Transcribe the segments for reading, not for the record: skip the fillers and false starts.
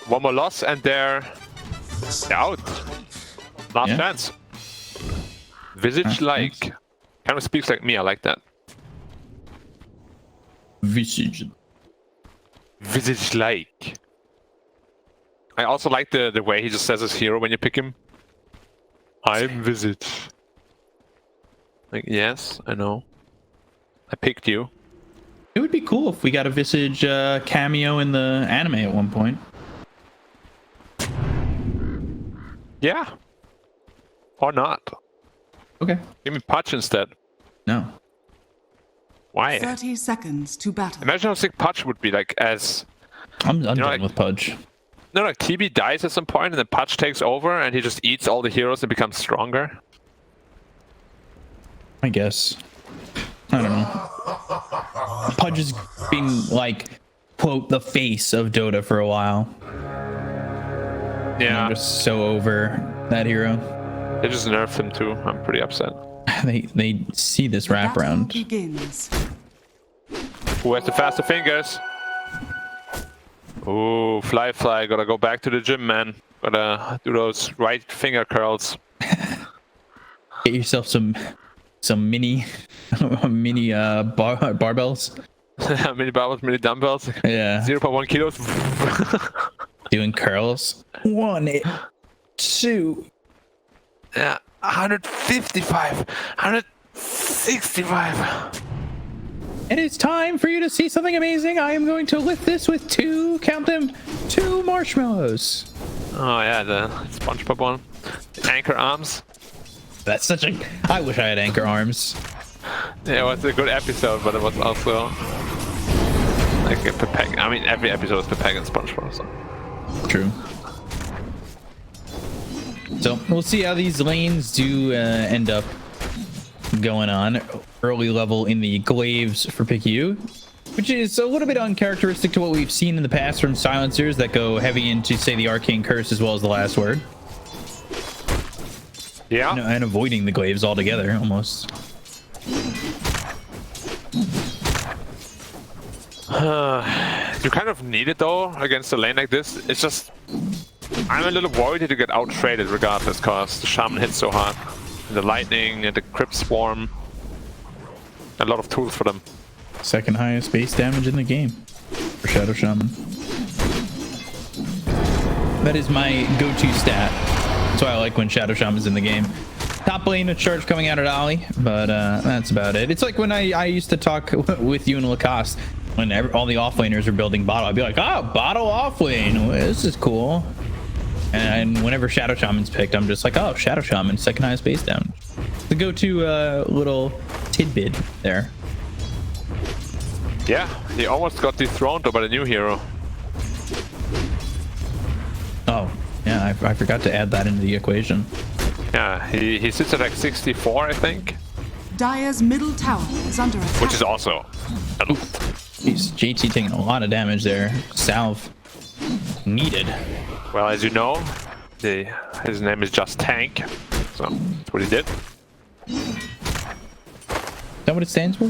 One more loss and they're out. Last chance. Visage like. Kind of speaks like me. I like that. Visage. Visage like. I also like the way he just says his hero when you pick him. I'm Visage. Like, yes, I know. I picked you. It would be cool if we got a Visage cameo in the anime at one point. Yeah. Or not. Okay. Give me Pudge instead. No. Why? 30 seconds to battle. Imagine how sick Pudge would be, like, as... I'm done like, with Pudge. No, like, TB dies at some point and then Pudge takes over and he just eats all the heroes and becomes stronger. I guess. I don't know. Pudge has been, like, quote, the face of Dota for a while. Yeah. I'm just so over that hero. They just nerfed him too. I'm pretty upset. They see this wraparound. Begins. Who has the faster fingers? Ooh, flyfly. Gotta go back to the gym, man. Gotta do those right finger curls. Get yourself some mini barbells. Mini barbells, mini dumbbells. Yeah. 0.1 kilos. Doing curls. 1, 2. Yeah, 155, 165. It is time for you to see something amazing. I am going to lift this with 2, count them, 2 marshmallows. Oh yeah, the SpongeBob one. The anchor arms. That's such a... I wish I had anchor arms. Yeah, it was a good episode, but it was also like a Pepeg. I mean, every episode is Pepeg and SpongeBob. So. True. So we'll see how these lanes do end up going on. Early level in the glaives for PickU, which is a little bit uncharacteristic to what we've seen in the past from silencers that go heavy into, say, the arcane curse as well as the last word. Yeah. And avoiding the glaives altogether, almost. You kind of need it though against a lane like this. It's just I'm a little worried to get out traded regardless, cause the shaman hits so hard. And the lightning and the crypt swarm. A lot of tools for them. Second highest base damage in the game for Shadow Shaman. That is my go-to stat. That's why I like when Shadow Shaman's in the game. Top lane, a charge coming out at Ollie, but that's about it. It's like when I used to talk with you and Lacoste when all the offlaners are building bottle. I'd be like, oh, bottle offlane, this is cool. And whenever Shadow Shaman's picked, I'm just like, oh, Shadow Shaman, second highest base down. The go-to little tidbit there. Yeah, he almost got dethroned by the new hero. Oh, yeah, I forgot to add that into the equation. Yeah, he sits at like 64, I think. Dire's middle tower is under attack. Which is also... Jeez, JT taking a lot of damage there. Salve needed. Well, as you know, his name is just Tank, so that's what he did. Is that what it stands for?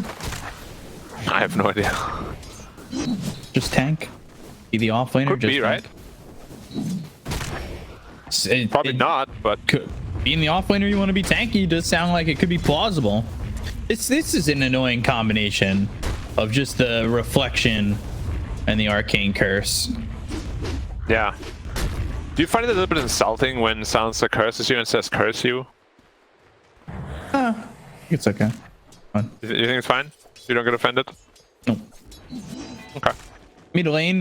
I have no idea. Just tank? Be the offlaner? Could just be, right? Probably not, but... Being the offlaner, you want to be tanky does sound like it could be plausible. This is an annoying combination of just the reflection and the arcane curse. Yeah. Do you find it a little bit insulting when Silencer curses you and says curse you? It's okay. Fine. You think it's fine? You don't get offended? No. Okay. Mid lane,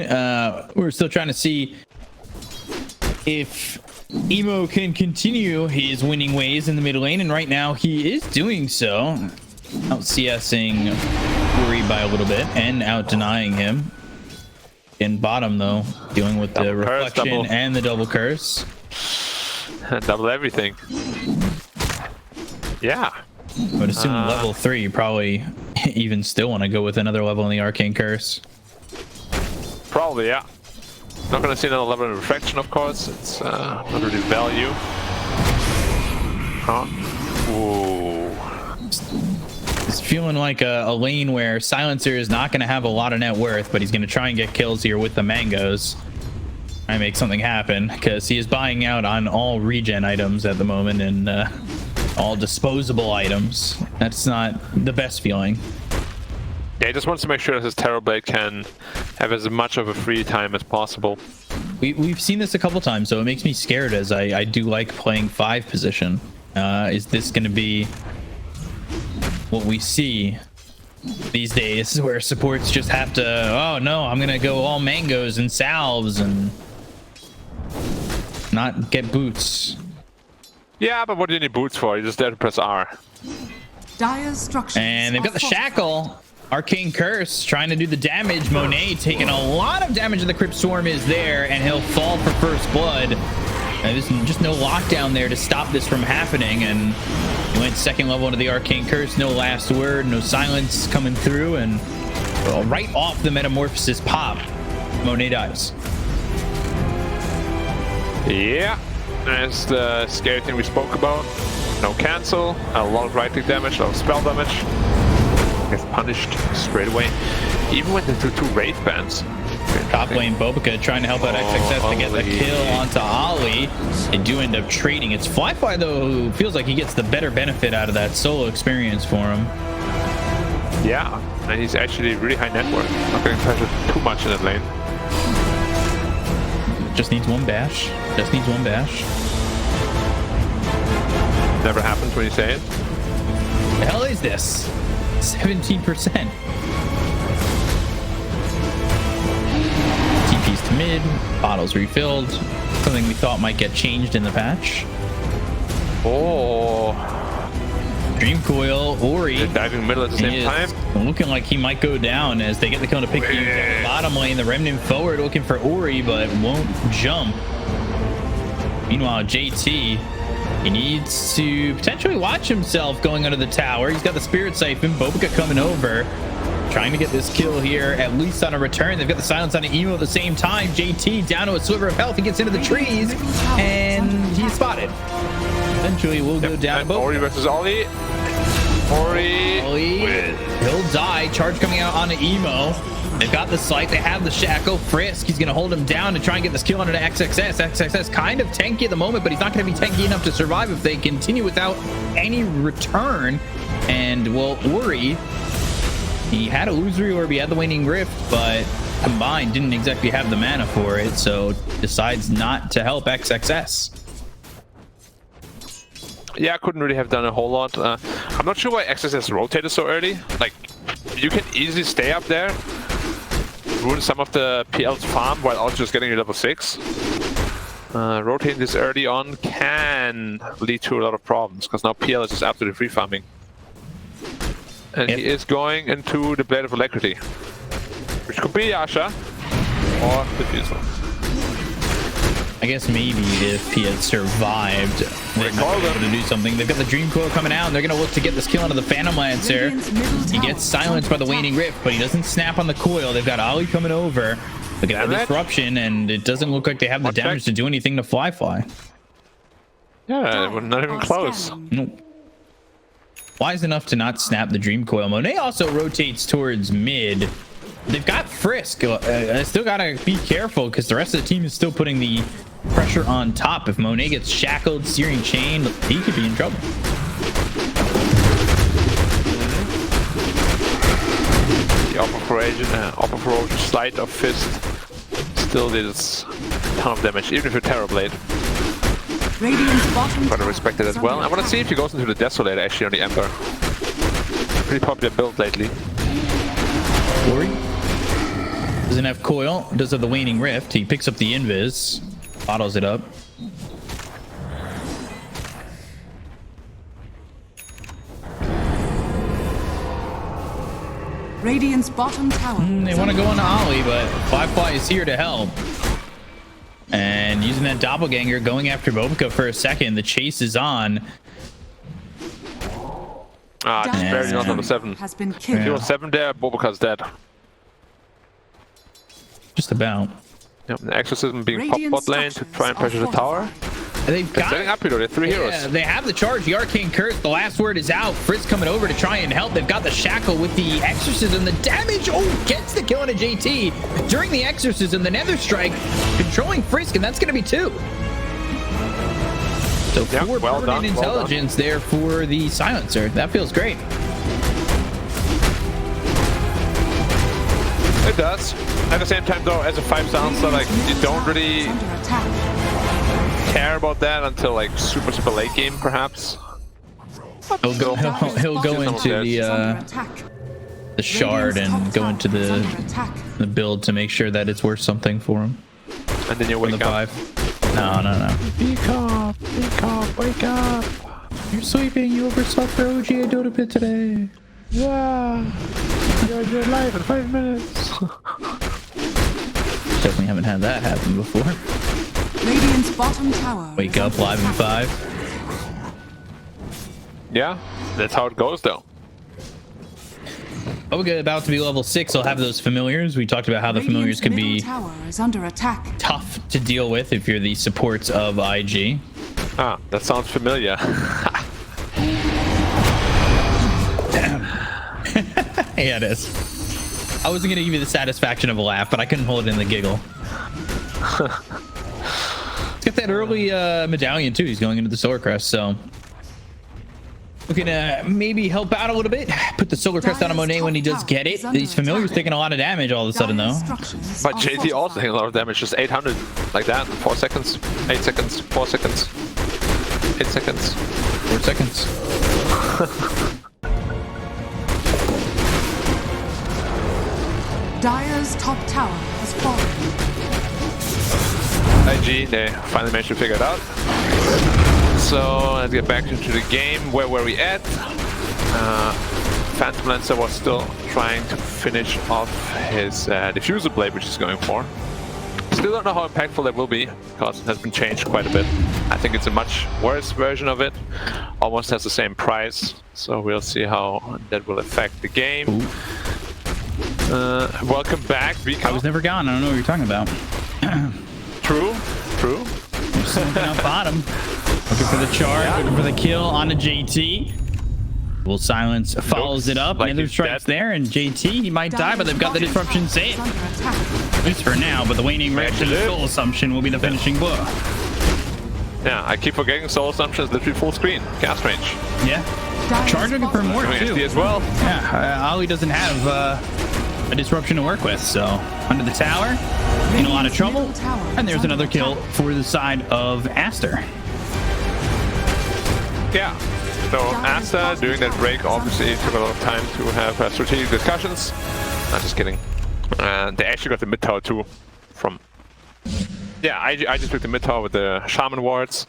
we're still trying to see if Emo can continue his winning ways in the mid lane, and right now he is doing so. Out CSing worried by a little bit and out denying him. In bottom though, dealing with the reflection and the double curse. Double everything. Yeah. I would assume level 3, you probably even still want to go with another level in the arcane curse. Probably, yeah. Not gonna see another level of reflection, of course. It's not really value. Huh? Ooh. It's feeling like a lane where Silencer is not going to have a lot of net worth, but he's going to try and get kills here with the mangoes. I make something happen because he is buying out on all regen items at the moment and all disposable items. That's not the best feeling. Yeah, he just wants to make sure that his Terrorblade can have as much of a free time as possible. We've seen this a couple times, so it makes me scared as I do like playing 5 position. Is this going to be what we see these days, where supports just have to, oh no, I'm going to go all mangoes and salves and not get boots? Yeah, but what do you need boots for? You just there to press R. Dire's structures. And they've got the fortified. shackle. Arcane Curse trying to do the damage. Monet taking a lot of damage, and the Crypt Swarm is there, and he'll fall for first blood. And there's just no lockdown there to stop this from happening, and he went second level into the Arcane Curse. No last word, no silence coming through, and right off the Metamorphosis pop, Monet dies. Yeah, that's the scary thing we spoke about. No cancel, a lot of right-click damage, a lot of spell damage. Gets punished straight away. Even went into 2 Wraith Bands. Top lane Bobica trying to help out XXS to get the kill onto Ollie. They do end up trading. It's flyfly though, who feels like he gets the better benefit out of that solo experience for him. Yeah, and he's actually really high net worth. Not getting pressured too much in that lane. Just needs one bash. Just needs one bash. Never happens when you say it. The hell is this? 17%. TP's to mid. Bottles refilled. Something we thought might get changed in the patch. Oh. Dream Coil, Ori. They're diving middle at the same time. Looking like he might go down as they get the kill to pick the bottom lane. The Remnant forward looking for Ori, but won't jump. Meanwhile, JT, he needs to potentially watch himself going under the tower. He's got the Spirit Siphon. Bobica coming over, trying to get this kill here, at least on a return. They've got the silence on an emo at the same time. JT down to a sliver of health. He gets into the trees, and he's spotted. Eventually, we'll go down to Ori versus Ollie. Ori. He'll die. Charge coming out on an emo. They've got the sight. They have the shackle. Frisk, he's going to hold him down to try and get this kill onto XXS. XXS kind of tanky at the moment, but he's not going to be tanky enough to survive if they continue without any return. And, well, Ori, he had Illusory Orb, he had the Waning Rift, but combined didn't exactly have the mana for it, so decides not to help XXS. Yeah, I couldn't really have done a whole lot. I'm not sure why XXS rotated so early. Like, you can easily stay up there, ruin some of the PL's farm while also just getting to level 6. Rotating this early on can lead to a lot of problems, because now PL is just absolutely free farming. And he is going into the Blade of Alacrity, which could be Yasha or Diffusal. I guess maybe if he had survived, they might be able to do something. They've got the Dream Coil coming out, and they're going to look to get this kill onto the Phantom Lancer. He gets silenced by the Waning Rift, but he doesn't snap on the coil. They've got Ollie coming over. Look at the disruption, and it doesn't look like they have the damage to do anything to Flyfly. Yeah, we're not even close. Nope. Wise enough to not snap the Dream Coil. Monet also rotates towards mid. They've got Frisk. Still gotta be careful because the rest of the team is still putting the pressure on top. If Monet gets shackled, Searing Chain, he could be in trouble. The upper corrosion, Slide of Fist still did a ton of damage, even if you're Terrorblade. Radiant's bottom Gotta respect it as well. I want to see if he goes into the Desolator actually on the Ember. Pretty popular build lately. Ori doesn't have coil, does have the Waning Rift. He picks up the Invis, bottles it up. Radiant's bottom tower. They want to go on Ollie, but Flyfly is here to help. And using that doppelganger, going after Bobica for a second. The chase is on. Ah, just barely not on the 7. Has been If he killed. was 7 there, Bobica's dead. Just about. Yep, the Exorcism being popped bot lane to try and pressure the tower. They've got setting up here. They're 3 yeah, heroes. they have the charge, the arcane curse. The last word is out. Frisk coming over to try and help. They've got the shackle with the exorcism. The damage. Oh, gets the kill on a JT during the exorcism. The nether strike controlling Frisk, and that's going to be 2. So 4 well permanent done, intelligence there for the silencer. That feels great. It does. At the same time, though, as a 5 silencer, like you don't really Under attack. care about that until like super late game, perhaps. He'll go into Under attack. the shard and go into the build to make sure that it's worth something for him. And then you On wake the up. 5. No. Wake up, wake up. You're sleeping. You overslept for OGA Dota pit today. Yeah. You're live in 5 minutes. Definitely haven't had that happen before. Radiant's bottom tower. Wake is up under live in attack. 5. Yeah, that's how it goes, though. OGA about to be level 6. He'll have those familiars. We talked about how the familiars Radiant's can middle be tower is under attack. tough to deal with if you're the supports of IG. Ah, that sounds familiar. Yeah, it is. I wasn't gonna give you the satisfaction of a laugh, but I couldn't hold it in the giggle. He's got that early medallion too. He's going into the Solar Crest, so we can maybe help out a little bit. Put the Solar Crest on a Monet when he does get it. These familiars taking a lot of damage all of a sudden, though. But JT also taking a lot of damage, just 800 like that in 4 seconds. 8 seconds, 4 seconds, 8 seconds. 4 seconds. Dire's top tower has fallen. IG, they finally managed to figure it out. So let's get back into the game. Where were we at? Phantom Lancer was still trying to finish off his diffuser blade, which he's going for. Still don't know how impactful that will be, because it has been changed quite a bit. I think it's a much worse version of it. Almost has the same price, so we'll see how that will affect the game. Welcome back, I was never gone. I don't know what you're talking about. True. Smoking out bottom. Looking for the charge, looking for the kill on a JT. Will silence follows it up. Like Nether he's strikes dead. there, and JT, he might die, but they've got the disruption saved. Under attack. At least for now, but the waning rift and the Actually. soul assumption will be the finishing blow. Yeah, I keep forgetting Soul Assumption is literally full screen. Cast range. Yeah. Dire's Charge looking for bottom more Doing too. HD as well. Yeah, Ollie doesn't have a disruption to work with, so under the tower, in a lot of trouble. And there's another kill for the side of Aster. Yeah. So Asta doing that break obviously took a lot of time to have strategic discussions. Not just kidding. And they actually got the mid tower too. From yeah, I just took the mid tower with the shaman wards.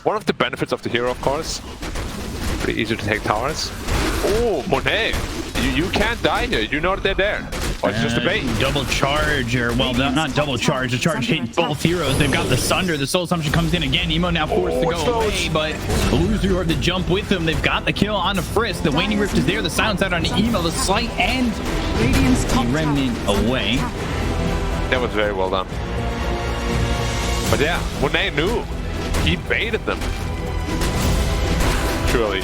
One of the benefits of the hero, of course. Pretty easy to take towers. Oh, Monet, you can't die here. You know that they're there. Or it's just a bait. Double charge, or well, not double charge. The charge hit both heroes. They've got the Sunder. The Soul Assumption comes in again. Emo now forced to go away, but Loser had to jump with him. They've got the kill on the Frisk. The Waning Rift is there. The silence out on Emo. The slight and Radiant's top the remnant tower is under away. attack. That was very well done. But yeah, Monet knew. He baited them. Truly.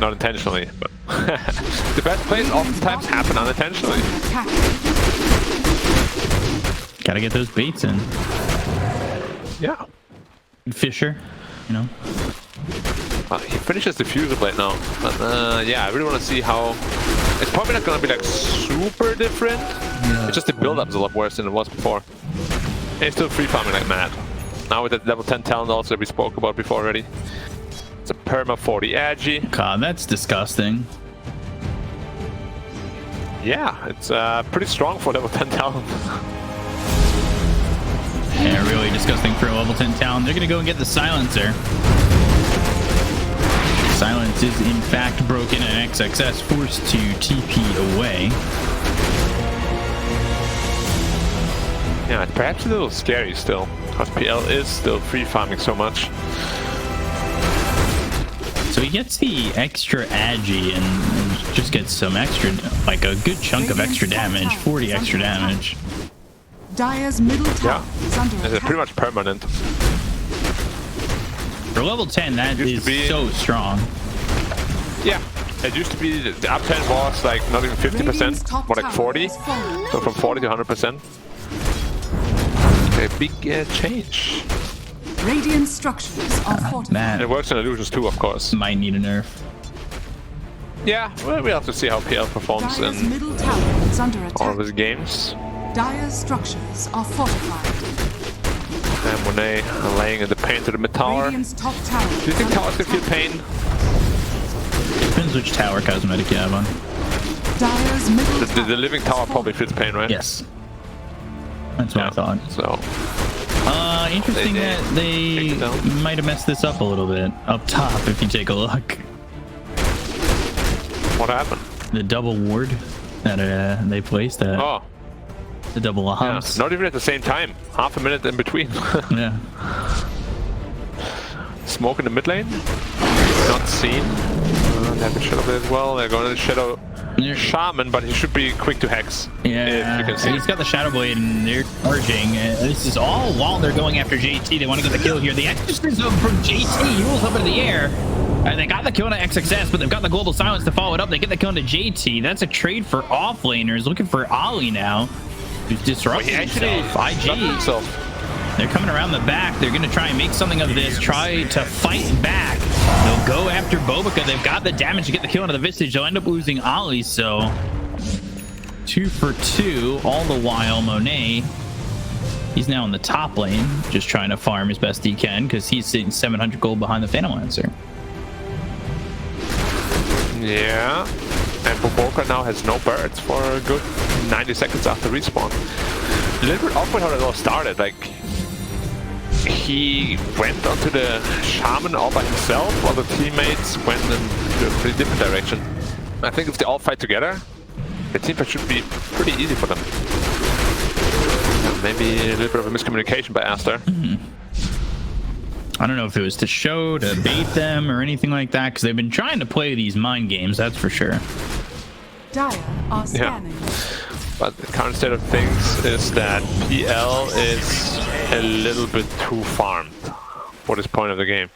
Not intentionally, but the best plays oftentimes happen unintentionally. Under attack. Gotta get those baits in. Yeah. Fisher, you know. He finishes the fuser blade now. But yeah, I really want to see how... It's probably not going to be like super different. Yeah. It's just the build-up is a lot worse than it was before. And he's still free farming like mad. Now with that level 10 talent also that we spoke about before already. It's a perma 40 agi. God, that's disgusting. Yeah, it's pretty strong for level 10 talent. Yeah, really disgusting for a level 10 talent. They're gonna go and get the silencer. Silence is in fact broken, and XXS forced to TP away. Yeah, it's perhaps a little scary still, because PL is still free farming so much. So he gets the extra agi and just gets some extra, like a good chunk of extra damage, 40 extra damage. Dire's middle tower is under It's attack. pretty much permanent. For level 10, that Used is to be- so strong. Yeah. It used to be the uptime was like not even 50%, more like 40. So from 40 to 100%. A big change. Radiant structures are fortified. And it That works in illusions too, of course. might need a nerf. Yeah, well, we'll have to see how PL performs Dire's in middle tower is under all attack. of his games. Dire's structures are fortified. And Monet laying in the pain to the mid tower. Do Radiant's top tower. you think towers can feel pain? Depends which tower cosmetic you have on. Dire's middle The tower. living tower probably feels pain, right? Yes. That's what I thought. So, Interesting They- that they take it down. might have messed this up a little bit. Up top, if you take a look. what happened? The double ward that they placed, Oh, the double yeah. humps. Not even at the same time. Half a minute in between. Yeah. Smoke in the mid lane. Not seen. They have a shadow blade as well. They're going to shadow Yeah. shaman, but he should be quick to hex. Yeah, If you can see. he's got the Shadow Blade and they're charging. This is all while they're going after JT. They want to get the kill here. The exorcism from JT. He rolls up into the air. And they got the kill on XXS, but they've got the global silence to follow it up. They get the kill into JT. That's a trade for offlaners. Looking for Ollie now, who's disrupting He actually himself. stopped IG. himself. They're coming around the back. They're going to try and make something of this. Try to fight back. They'll go after Bobica. They've got the damage to get the kill into the Vistage. They'll end up losing Ollie, so 2 for 2. All the while, Monet, he's now in the top lane, just trying to farm as best he can because he's sitting 700 gold behind the Phantom Lancer. Yeah. And Boboka now has no birds for a good 90 seconds after respawn. A little bit awkward how that all started. Like, he went onto the shaman all by himself while the teammates went in a pretty different direction. I think if they all fight together, the teamfight should be pretty easy for them. Maybe a little bit of a miscommunication by Aster. I don't know if it was to show, to bait them, or anything like that, because they've been trying to play these mind games, that's for sure. Dire are scanning. But the current state of things is that PL is a little bit too farmed for this point of the game.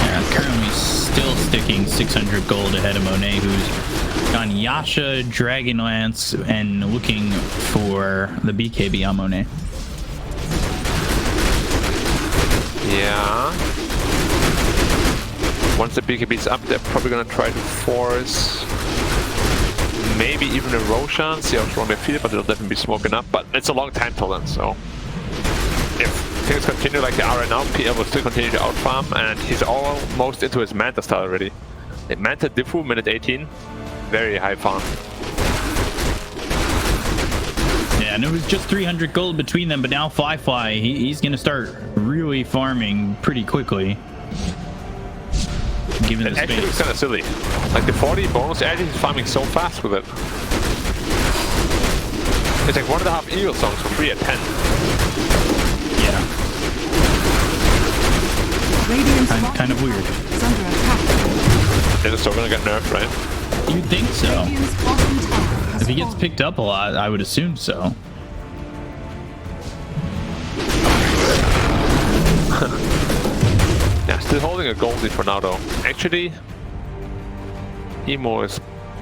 Yeah, currently still sticking 600 gold ahead of Monet, who's on Yasha, Dragonlance, and looking for the BKB on Monet. Yeah. Once the BKB's up, they're probably gonna try to force maybe even a Roshan, see how strong they feel, but they'll definitely be smoking up. But it's a long time till then, so if things continue like they are right now, PL will still continue to outfarm, and he's almost into his Manta style already. Manta Diffu, minute 18, very high farm. Yeah, and it was just 300 gold between them, but now flyfly, he's going to start really farming pretty quickly. Given the It actually looks space. kind of silly. Like the 40 bonus edge, he's farming so fast with it. It's like 1.5 Eagle songs for free at 10. Yeah, Radiant's kind of weird. is under attack. They're still gonna get nerfed, right? You'd think so. Radiant's bottom tower has If he gets fallen. picked up a lot, I would assume so. Yeah, still holding a Goldie for now though. Actually, Emo is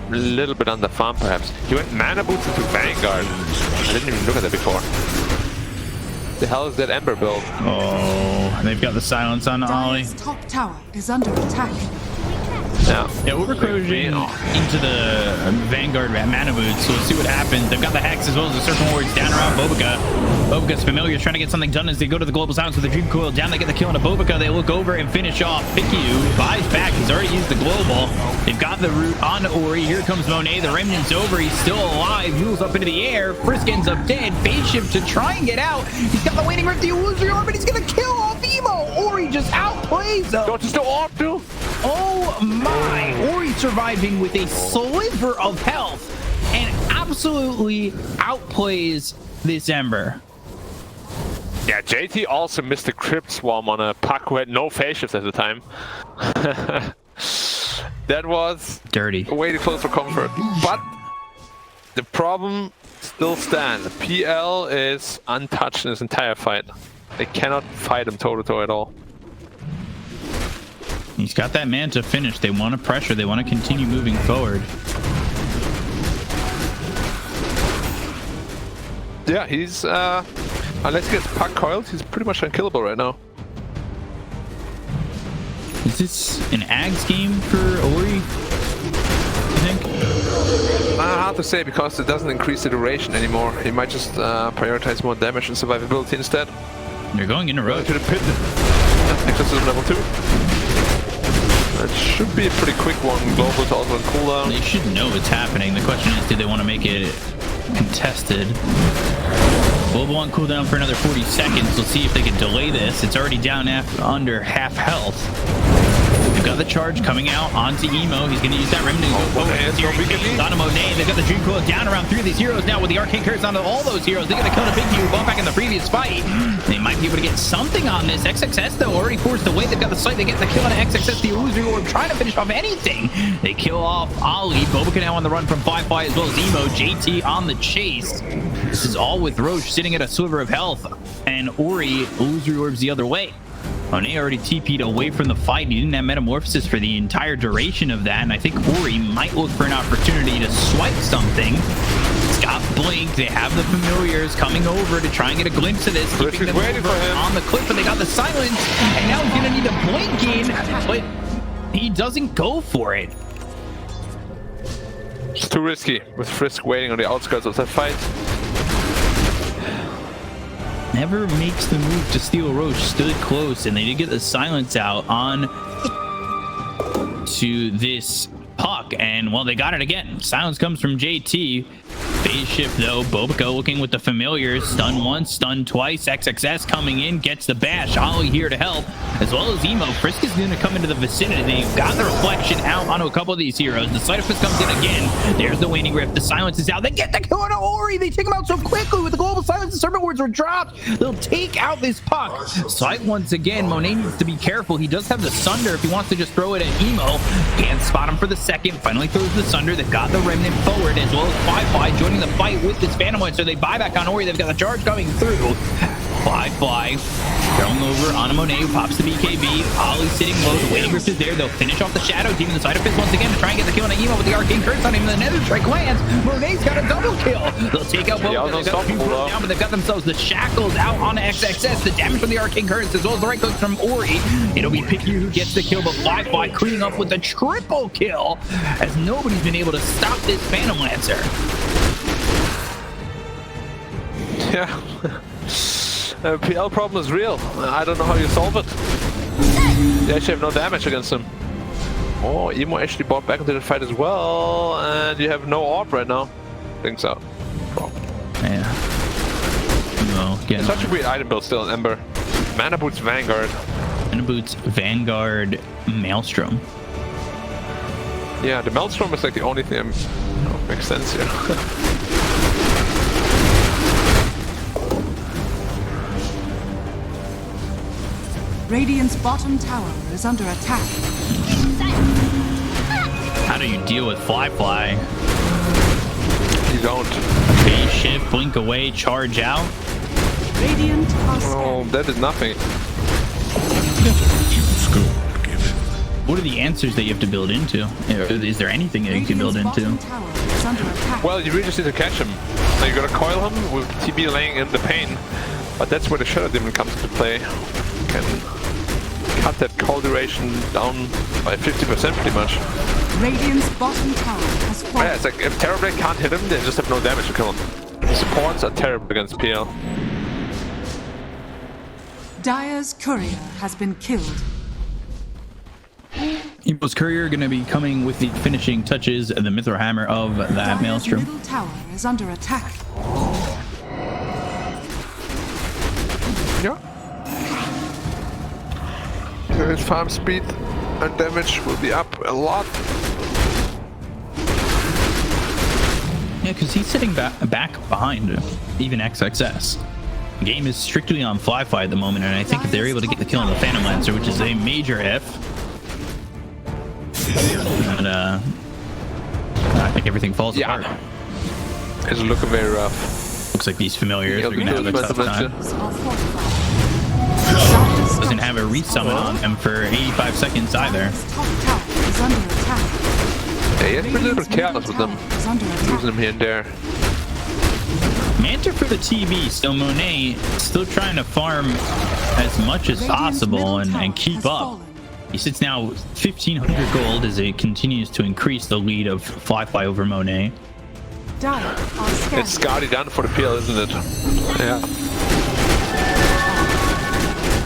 a little bit under farm perhaps. He went mana boots into Vanguard. I didn't even look at that before. The hell is that Ember build? Oh, they've got the silence on Ollie. Dire's top tower is under attack. Yeah. Yeah, overcorrosion into the Vanguard mana boots, so we'll see what happens. They've got the Hex as well as the Serpent Wards down around Bobica. Bobica's familiar, trying to get something done as they go to the Global Silence with the Dream Coil. Down, they get the kill into Bobica. They look over and finish off Pikiu. Buys back. He's already used the Global. They've got the root on Ori. Here comes Monet. The Remnant's over. He's still alive. Mules up into the air. Frisk ends up dead. Phase shift to try and get out. He's got the Waiting Rift. The illusory orb, but he's going to kill off Emo. Ori just outplays him. Don't just do orb too? Oh my! Ori surviving with a sliver of health and absolutely outplays this Ember. Yeah, JT also missed the Crypt Swarm on a Puck who had no phase shift at the time. That was Dirty. way too close for comfort. But the problem still stands. PL is untouched in this entire fight. They cannot fight him toe-to-toe at all. He's got that man to finish. They want to pressure. They want to continue moving forward. Yeah, he's unless he gets puck coiled, he's pretty much unkillable right now. Is this an Ags game for Ori, you think? Hard to say because it doesn't increase the duration anymore. He might just prioritize more damage and survivability instead. They're going in a row. To the pit. Exorcism level 2. That should be a pretty quick one. Global to also on cooldown. They should know what's happening. The question is, do they want to make it contested? Global on cooldown for another 40 seconds. We'll see if they can delay this. It's already down under half health. They've got the charge coming out onto Emo. He's going to use that remnant to go forward. On Monet. They've got the Dream Coil down around 3 of these heroes now with the Arcane Curse onto all those heroes. They're going to kill the big dude back in the previous fight. They might be able to get something on this. XXS, though, already forced away. They've got the sight. They get the kill on XXS. The Illusory Orb trying to finish off anything. They kill off Ali. Boba now on the run from flyfly as well as Emo. JT on the chase. This is all with Roche sitting at a sliver of health. And Ori, Illusory Orbs the other way. Monet already TP'd away from the fight. He didn't have Metamorphosis for the entire duration of that, and I think Ori might look for an opportunity to swipe something. It's got Blink. They have the Familiars coming over to try and get a glimpse of this. Keeping them over on the cliff, but they got the Silence, and now he's going to need to blink in, but he doesn't go for it. It's too risky with Frisk waiting on the outskirts of that fight. Never makes the move to steal Roche. Stood close, and they did get the Silence out on to this puck, and well, they got it again. Silence comes from JT. Phase shift though. Bobico looking with the Familiars. Stun once, stun twice. XXS coming in, gets the bash. Ollie here to help, as well as Emo. Frisk is going to come into the vicinity. They've got the reflection out onto a couple of these heroes. The Sleight of Fist comes in again. There's the Waning Rift. The Silence is out. They get the kill on Ori. They take him out so quickly with the Global Silence. The Serpent Wards were dropped. They'll take out this puck. Sight once again. Monet needs to be careful. He does have the Sunder if he wants to just throw it at Emo. Can't spot him for the second. Finally throws the Sunder. They've got the Remnant forward, as well as flyfly joining the fight with this Phantom Lancer. They buy back on Ori. They've got the charge coming through. Flyfly throwing over on a Monet who pops the BKB. Ollie sitting low. The Waning Rift is there. They'll finish off the Shadow Team in the Side of Fist once again to try and get the kill on Emo with the Arcane Curse on him. The Nether Strike lands. Monet's got a double kill. They'll take out both. They've got the down, but they've got themselves the Shackles out on XXS. The damage from the Arcane Curse as well as the right clicks from Ori. It'll be Picky who gets the kill, but Flyfly cleaning up with the triple kill as nobody's been able to stop this Phantom Lancer. Yeah. PL problem is real. I don't know how you solve it. You actually have no damage against him. Oh, Emo actually bought back into the fight as well, and you have no orb right now. I think so. Oh. Yeah. No, it's such a weird item build still in Ember. Mana Boots Vanguard. Mana Boots Vanguard Maelstrom. Yeah, the Maelstrom is like the only thing that makes sense here. Radiant's bottom tower is under attack. How do you deal with Flyfly? You don't. Phase shift, blink away, charge out. Radiant are Oh, that is nothing. What are the answers that you have to build into? Is there anything that you can build into? Well, you really just need to catch him. Now you gotta coil him with TB laying in the pain. But that's where the Shadow Demon comes into play. You can cut that coil duration down by 50% pretty much. Radiant's bottom tower has fallen. Yeah, it's like if Terrorblade can't hit him, they just have no damage to kill him. The supports are terrible against PL. Dire's courier has been killed. Emo's courier going to be coming with the finishing touches of the Mithril Hammer of that Dire's Maelstrom. middle tower is under attack. Yeah. His farm speed and damage will be up a lot. Yeah, because he's sitting back behind even XXS. The game is strictly on Flyfly at the moment, and I think if they're able to get the kill on the Phantom Lancer, which is a major if, and I think everything falls apart. It's looking very rough. Looks like these familiars are gonna have a tough time. Are fortified. Doesn't have a resummon on him for 85 seconds either. Top tower is under attack. Yeah, he has been a little bit careless with them. Is under attack. Using them here and there. Manta for the TV, so Monet still trying to farm as much as possible and keep up. He sits now with 1,500 gold as it continues to increase the lead of flyfly over Monet. Dire are scanning. It's Scotty done for the PL, isn't it? Yeah.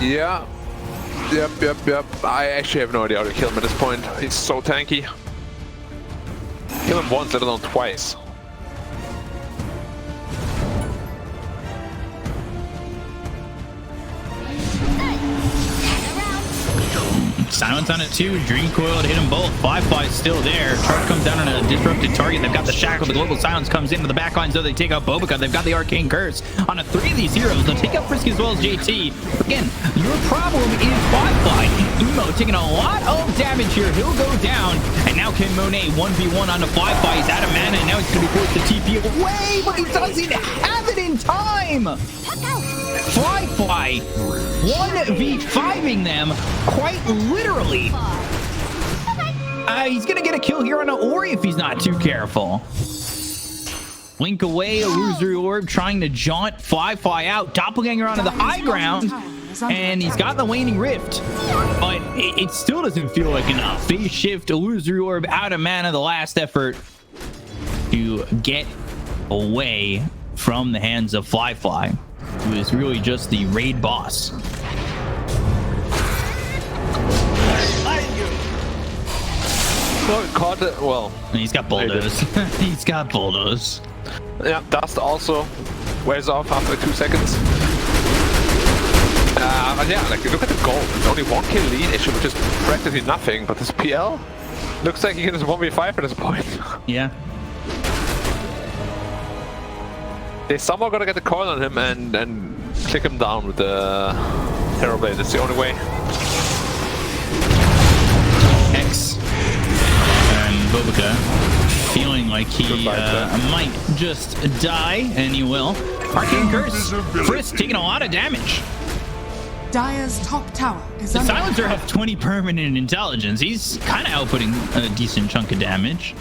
Yeah. Yep. I actually have no idea how to kill him at this point. He's so tanky. Kill him once, let alone twice. Silence on it too. Dream coiled, hit them both. Flyfly's still there. Charge comes down on a disrupted target. They've got the shackle. The global silence comes into the back lines, though. They take out Bobica. They've got the arcane curse on a 3 of these heroes. They'll take out Frisk as well as JT. Again, your problem is Flyfly. Emo taking a lot of damage here. He'll go down. And now can Monet 1v1 on the Flyfly. He's out of mana, and now he's going to be forced to TP away, but he doesn't have it in time. Flyfly 1v5ing them quite literally. He's gonna get a kill here on an Ori if he's not too careful. Blink away, illusory orb trying to jaunt Flyfly out. Doppelganger onto the high ground, and he's got the waning rift, but it still doesn't feel like enough. Phase shift, illusory orb out of mana, the last effort to get away from the hands of Flyfly, who is really just the raid boss. Caught it. Well, He's got bulldoze. He's got bulldoze. yeah, dust also wears off after 2 seconds. But yeah, like look at the goal. It's only 1 kill lead. It should be just practically nothing. But this PL looks like he can just 1v5 at this point. Yeah. They somehow gotta get the coil on him and click him down with the Terrorblade. That's the only way. X and Bobica feeling like he might just die, and he will. Arcane Curse. Frisk taking a lot of damage. Dire's top tower is The under Silencer attack. has 20 permanent intelligence. He's kind of outputting a decent chunk of damage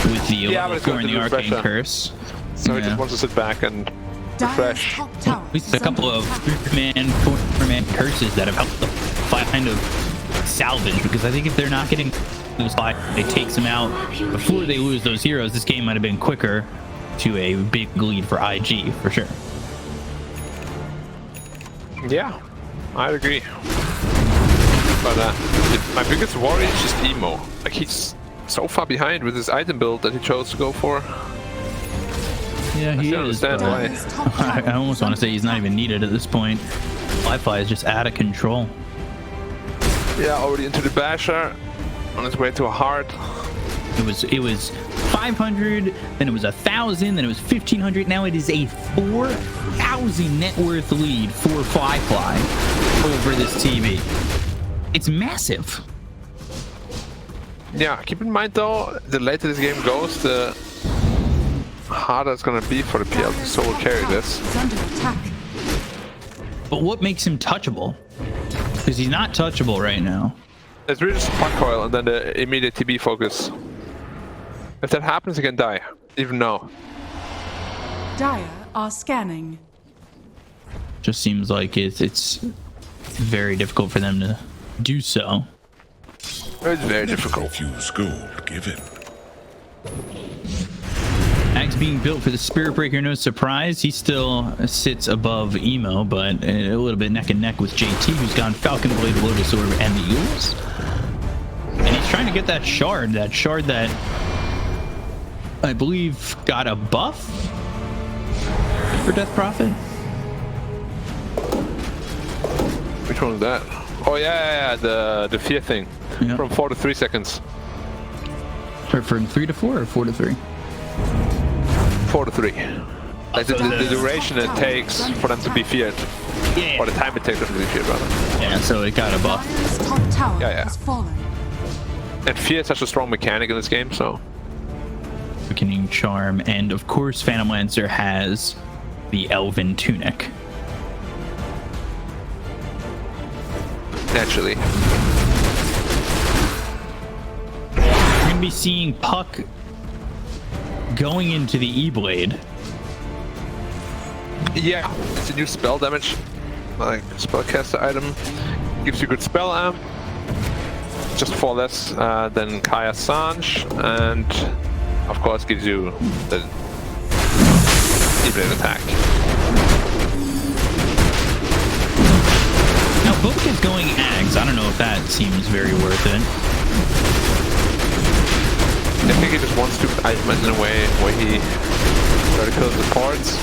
with the Yeah, but level it's 4 good and to the Arcane refresh Curse. So he Yeah. just wants to sit back and Dire's refresh. top tower At least is a couple under of attack. 3-man, 4-man curses that have helped the fight kind of salvage, because I think if they're not getting those fight, it takes them out before they lose those heroes. This game might have been quicker to a big lead for IG for sure. Yeah, I'd agree. But my biggest worry is just Emo. Like he's so far behind with his item build that he chose to go for. Yeah, I he don't is. understand why. Dire's top I tower almost want to say he's not even needed at this point. Flyfly is just out of control. Yeah, already into the basher, on his way to a heart. It was 500, then it was 1,000, then it was 1,500. Now it is a 4,000 net worth lead for Flyfly over this TV. It's massive. Yeah, keep in mind though, the later this game goes, the harder it's gonna be for the PL to solo carry this. is under attack. But what makes him touchable? Because he's not touchable right now. It's really just puck coil and then the immediate TB focus. If that happens, he can die, even now. Dire are scanning. Just seems like it's very difficult for them to do so. It's very difficult. Refuse gold given. Axe being built for the Spirit Breaker, no surprise. He still sits above Emo, but a little bit neck and neck with JT, who's gone Falcon Blade, Lotus Orb, and the Eagles. And he's trying to get that shard that I believe got a buff for Death Prophet. Which one is that? Oh yeah, the fear thing. Yep. From 4 to 3 seconds. Or from 3 to 4 or 4 to 3? 4 to 3. Like the duration it takes for them to be feared. Yeah. Or the time it takes them to be feared, rather. Yeah, so it got a buff. Dire's top tower Yeah. has fallen. And fear is such a strong mechanic in this game, so. Quickening Charm, and of course Phantom Lancer has the Elven Tunic. Naturally. We're going to be seeing Puck going into the E-Blade. Yeah, it's a new spell damage. Like, spellcaster item. Gives you good spell amp. Just 4 less than Kaya Sanj. And, of course, gives you the E-Blade attack. Now, Book is going Ags. I don't know if that seems very worth it. I think he just wants to item it in a way where he try to kill the ports.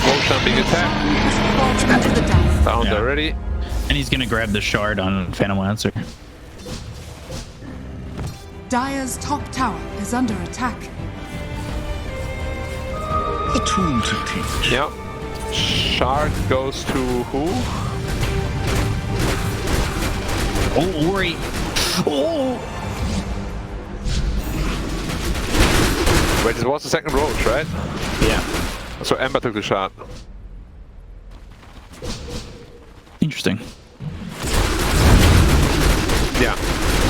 Roll jumping attack. Found Yeah. already. And he's going to grab the shard on Phantom Lancer. Dire's top tower is under attack. A tool to teach. Yep. Shard goes to who? Oh, Ori. Oh! Wait, this was the second roach, right? Yeah. So Ember took the shot. Interesting. Yeah.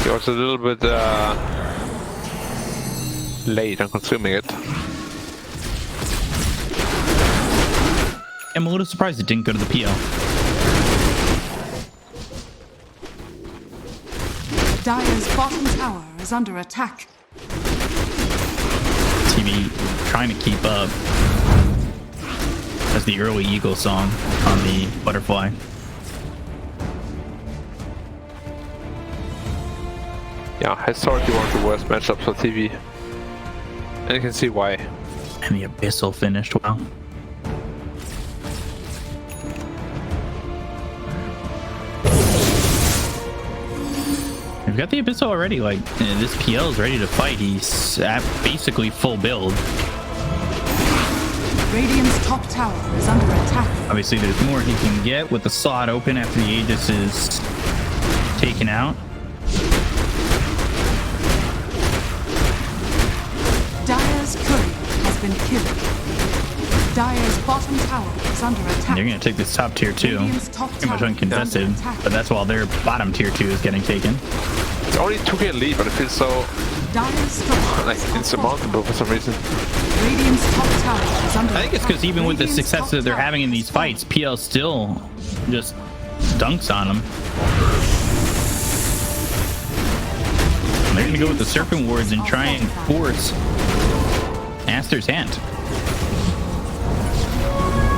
He was a little bit late on consuming it. I'm a little surprised it didn't go to the PL. Dire's bottom tower is under attack. TV trying to keep up. That's the early Eagle song on the Butterfly. Yeah, historically one of the worst matchups for TV. And you can see why. And the Abyssal finished well. We've got the Abyssal already. Like, this PL is ready to fight. He's at basically full build. Radiant's top tower is under attack. Obviously, there's more he can get with the slot open after the Aegis is taken out. Dire's courier has been killed. Dire's bottom tower is under attack. They're going to take this top tier 2. Radiant's top Pretty much tower uncontested, is under attack. but that's while their bottom tier 2 is getting taken. It's only 2k lead, but it feels so Dire's structure like insurmountable for some reason. Radiant's top tower is under I think it's because even with the success that they're having in these fights, PL still just dunks on them. They're going to go with the Serpent Wards and try and force Aster's hand.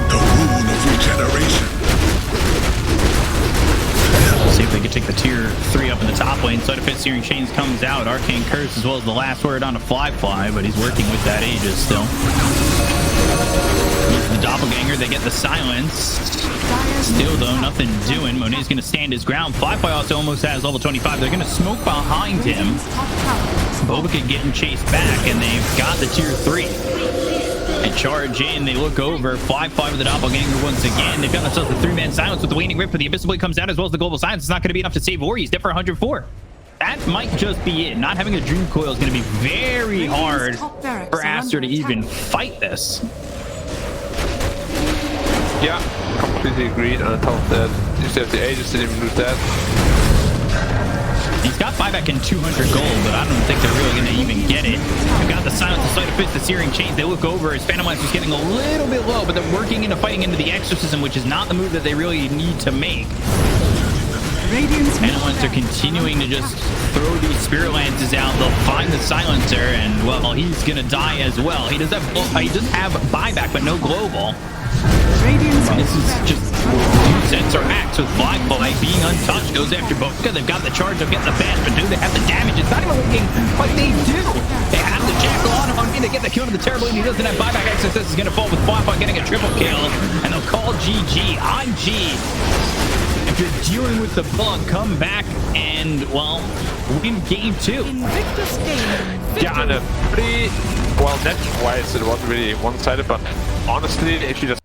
The rune of regeneration. See if they can take the tier 3 up in the top lane. Side effect Searing Chains comes out. Arcane Curse as well as the last word on a flyfly, but he's working with that Aegis still. The Doppelganger, they get the silence. Still though, nothing doing. Monet's gonna stand his ground. Flyfly also almost has level 25. They're gonna smoke behind him. Bobica getting chased back, and they've got the tier 3. They charge in, they look over. Flyfly with the Doppelganger once again. They've got themselves a 3-man silence with the Waning Rip, but the Abyssal Blade comes out as well as the Global Silence. It's not gonna be enough to save Ori. He's dead for 104. That might just be it. Not having a Dream Coil is gonna be very hard for Aster to even fight this. Yeah, completely agreed. On top of that, you still have the Aegis, didn't even lose that. He's got buyback in 200 gold, but I don't think they're really going to even get it. They've got the silence, the Sleight of Fist, the Searing Chains. They look over as Phantom Lancer's getting a little bit low, but they're working into fighting into the Exorcism, which is not the move that they really need to make. Phantom Lancer continuing to just throw these Spirit Lances out. They'll find the Silencer, and, well, he's going to die as well. He does have buyback, but no global. This is just sensor acts with Flyfly being untouched. Goes after Boca. They've got the charge. They'll get the bash, but do they have the damage? It's not even looking like they do. They have the Jackal on him. I mean, they get the kill to the Terrorblade. He doesn't have buyback. Exorcist is going to fall with Flyfly getting a triple kill, and they'll call GG. IG. If you're dealing with the bug, come back and, well, win game 2. Yeah, and a pretty well, net-wise, it wasn't really one-sided, but honestly, if you just